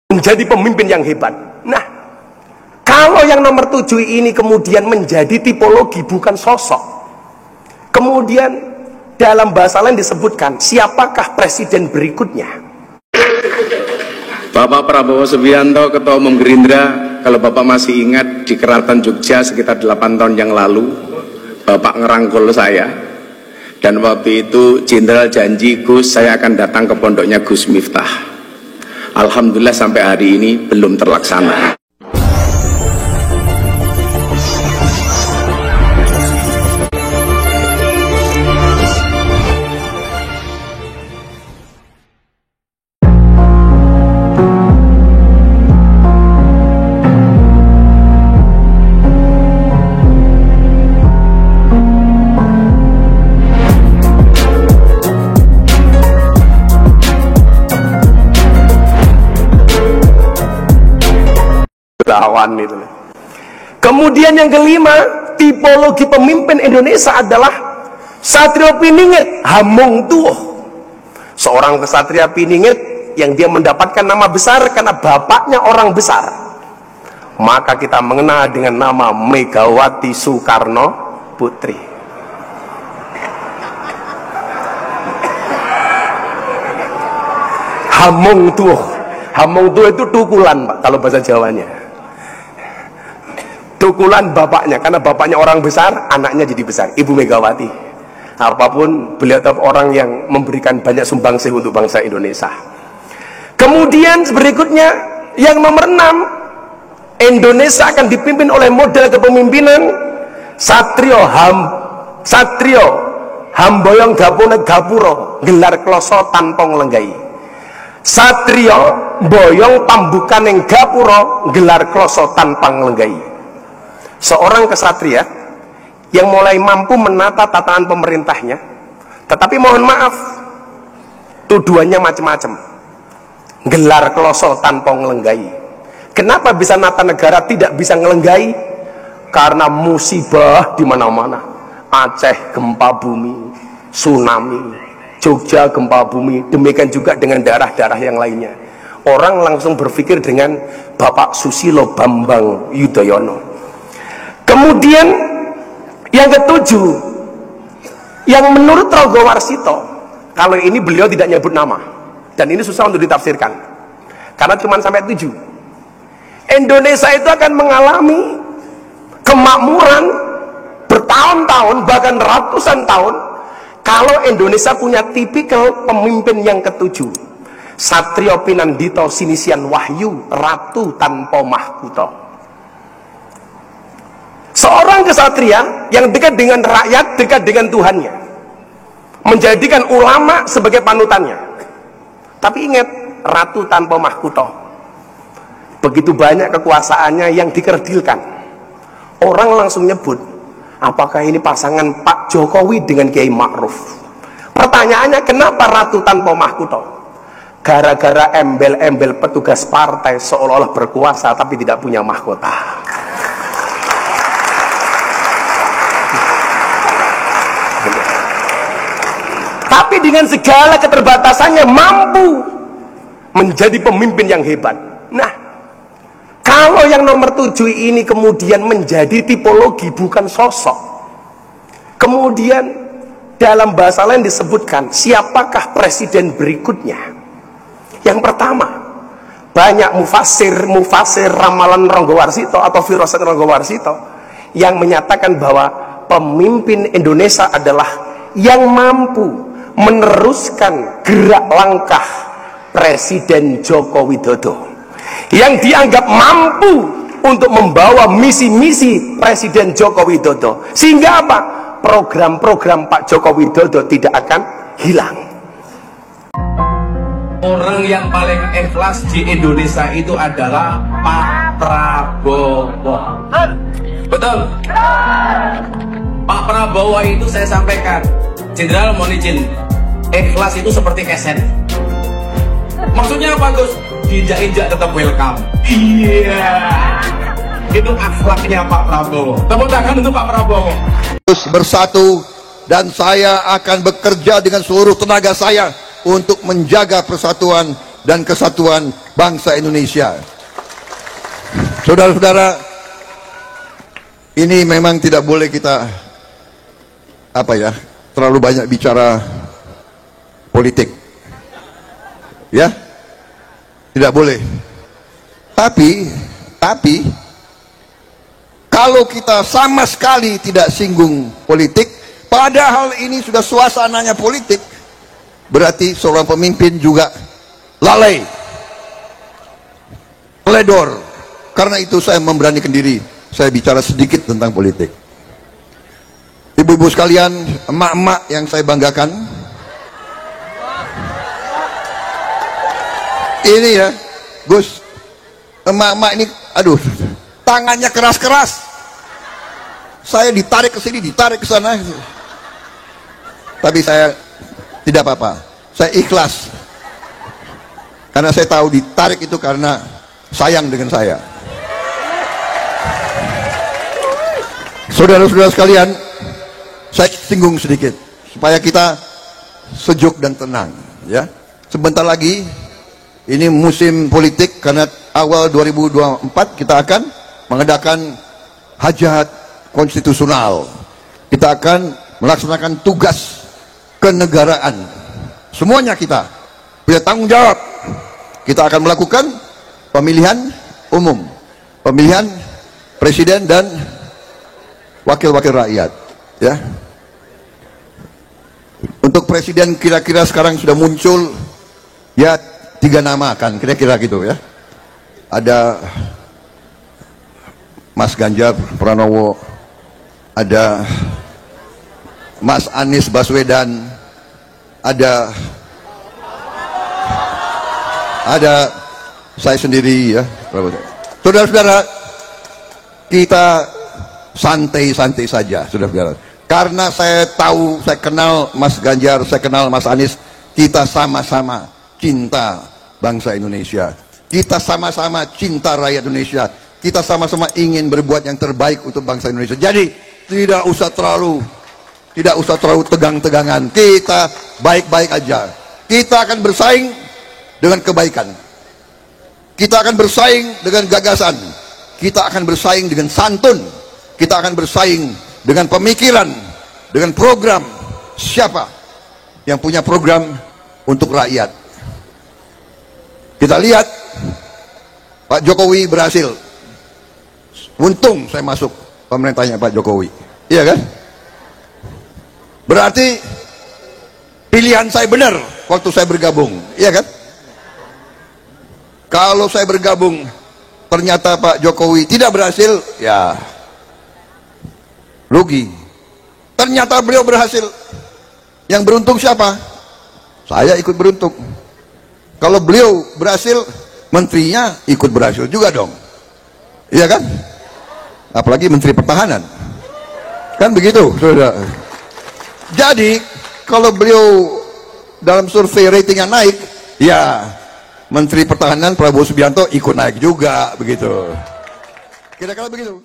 menjadi pemimpin yang hebat. Nah, kalau yang nomor 7 ini kemudian menjadi tipologi bukan sosok, kemudian dalam bahasa lain disebutkan siapakah presiden berikutnya. Bapak Prabowo Subianto, Ketua Umum Gerindra, kalau Bapak masih ingat di Keraton Jogja sekitar 8 tahun yang lalu, Bapak ngerangkul saya, dan waktu itu Jenderal janji, Gus, saya akan datang ke pondoknya Gus Miftah. Alhamdulillah sampai hari ini belum terlaksana. Itu. Kemudian yang kelima, tipologi pemimpin Indonesia adalah Satrio Piningit Hamong Tuoh, seorang kesatria Piningit yang dia mendapatkan nama besar karena bapaknya orang besar. Maka kita mengenal dengan nama Megawati Soekarno Putri. Hamong Tuoh, Hamong Tuoh itu tukulan, Pak, kalau bahasa Jawanya. Tukulan bapaknya, karena bapaknya orang besar, anaknya jadi besar, Ibu Megawati. Apapun, beliau tetap orang yang memberikan banyak sumbangsih untuk bangsa Indonesia. Kemudian berikutnya, yang nomor 6, Indonesia akan dipimpin oleh model kepemimpinan Satrio Hamboyong Gapune Gapuro, gelar kloso tanpong lenggai. Satrio Boyong Pambukaning Gapuro, gelar kloso tanpang lenggai. Seorang kesatria yang mulai mampu menata tatanan pemerintahnya, tetapi mohon maaf, tuduhannya macam-macam. Gelar kloso tanpa ngelenggai. Kenapa bisa nata negara tidak bisa ngelenggai? Karena musibah di mana-mana. Aceh gempa bumi, tsunami, Jogja gempa bumi, demikian juga dengan daerah-daerah yang lainnya. Orang langsung berpikir dengan Bapak Susilo Bambang Yudhoyono. Kemudian yang ketujuh, yang menurut Rogo Warsito, kalau ini beliau tidak nyebut nama, dan ini susah untuk ditafsirkan karena cuma sampai 7. Indonesia itu akan mengalami kemakmuran bertahun-tahun, bahkan ratusan tahun, kalau Indonesia punya tipikal pemimpin yang ketujuh. Satrio Pinandito Sinisian Wahyu, Ratu tanpa mahkota. Seorang kesatria yang dekat dengan rakyat, dekat dengan Tuhannya, menjadikan ulama sebagai panutannya. Tapi ingat, ratu tanpa mahkota. Begitu banyak kekuasaannya yang dikerdilkan. Orang langsung nyebut, apakah ini pasangan Pak Jokowi dengan Kiai Ma'ruf? Pertanyaannya, kenapa ratu tanpa mahkota? Gara-gara embel-embel petugas partai seolah-olah berkuasa tapi tidak punya mahkota. Tapi dengan segala keterbatasannya mampu menjadi pemimpin yang hebat. Nah, kalau yang nomor 7 ini kemudian menjadi tipologi bukan sosok, kemudian dalam bahasa lain disebutkan siapakah presiden berikutnya. Yang pertama, banyak mufasir ramalan Ronggo Warsito atau firasat Ronggo Warsito yang menyatakan bahwa pemimpin Indonesia adalah yang mampu meneruskan gerak langkah Presiden Joko Widodo, yang dianggap mampu untuk membawa misi-misi Presiden Joko Widodo, sehingga apa? Program-program Pak Joko Widodo tidak akan hilang. Orang yang paling ikhlas di Indonesia itu adalah Pak Prabowo. Betul? Pak Prabowo itu saya sampaikan, Jenderal mohon izin, ikhlas itu seperti keset. Maksudnya apa, Gus? Diinjak-injak tetap welcome. Iya. Itu akhlaknya Pak Prabowo. Tepuk tangan untuk Pak Prabowo. Terus bersatu, dan saya akan bekerja dengan seluruh tenaga saya untuk menjaga persatuan dan kesatuan bangsa Indonesia. Saudara-saudara, ini memang tidak boleh kita terlalu banyak bicara politik, ya, tidak boleh. Tapi kalau kita sama sekali tidak singgung politik, padahal ini sudah suasananya politik, berarti seorang pemimpin juga lalai, teledor. Karena itu saya memberanikan diri, saya bicara sedikit tentang politik. Ibu-ibu sekalian, emak-emak yang saya banggakan, ini ya Gus, emak-emak ini, aduh, tangannya keras-keras, saya ditarik ke sini, ditarik ke sana, tapi saya tidak apa-apa, saya ikhlas, karena saya tahu ditarik itu karena sayang dengan saya. Saudara-saudara sekalian, saya singgung sedikit supaya kita sejuk dan tenang, ya. Sebentar lagi ini musim politik, karena awal 2024 kita akan mengadakan hajat konstitusional. Kita akan melaksanakan tugas kenegaraan. Semuanya kita punya tanggung jawab. Kita akan melakukan pemilihan umum, pemilihan presiden dan wakil-wakil rakyat, ya. Untuk presiden kira-kira sekarang sudah muncul ya 3 nama kan, kira-kira gitu ya. Ada Mas Ganjar Pranowo, ada Mas Anies Baswedan, ada saya sendiri, ya. Saudara-saudara, kita santai-santai saja, saudara-saudara. Karena saya tahu, saya kenal Mas Ganjar, saya kenal Mas Anies, kita sama-sama cinta bangsa Indonesia. Kita sama-sama cinta rakyat Indonesia. Kita sama-sama ingin berbuat yang terbaik untuk bangsa Indonesia. Jadi tidak usah terlalu tegang-tegangan. Kita baik-baik aja. Kita akan bersaing dengan kebaikan. Kita akan bersaing dengan gagasan. Kita akan bersaing dengan santun. Kita akan bersaing dengan pemikiran, dengan program. Siapa yang punya program untuk rakyat? Kita lihat Pak Jokowi berhasil. Untung saya masuk pemerintahnya Pak Jokowi, iya kan? Berarti pilihan saya benar waktu saya bergabung, iya kan? Kalau saya bergabung ternyata Pak Jokowi tidak berhasil, ya rugi. Ternyata beliau berhasil, yang beruntung siapa? Saya ikut beruntung. Kalau beliau berhasil, menterinya ikut berhasil juga dong, iya kan? Apalagi Menteri Pertahanan, kan begitu, saudara. Jadi kalau beliau dalam survei ratingnya naik, ya Menteri Pertahanan Prabowo Subianto ikut naik juga, begitu. Kira-kira begitu.